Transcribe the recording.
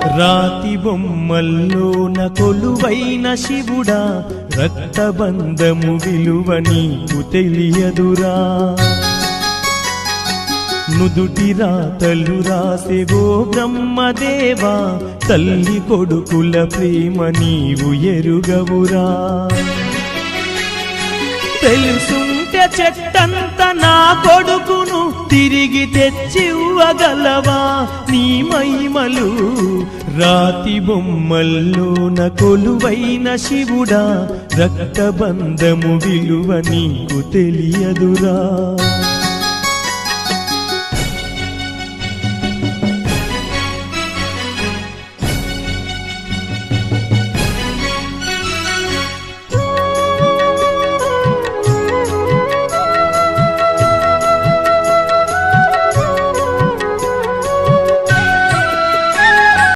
రాతి బొమ్మల్లోన కొలువైన శివుడా, రక్తబంధము విలువ నీకు తెలియదురా. నుదుటి రాతలు రాసెవో బ్రహ్మదేవా, తల్లి కొడుకుల ప్రేమ నీవు ఎరుగవురా. తెలుసుంటే చెట్టంత నా కొడుకును తిరిగి తెచ్చివ్వగలవా నీ మహిమలు. రాతి బొమ్మల్లోన కొలువైన శివుడా, రక్తబంధము విలువ నీకు తెలియదురా.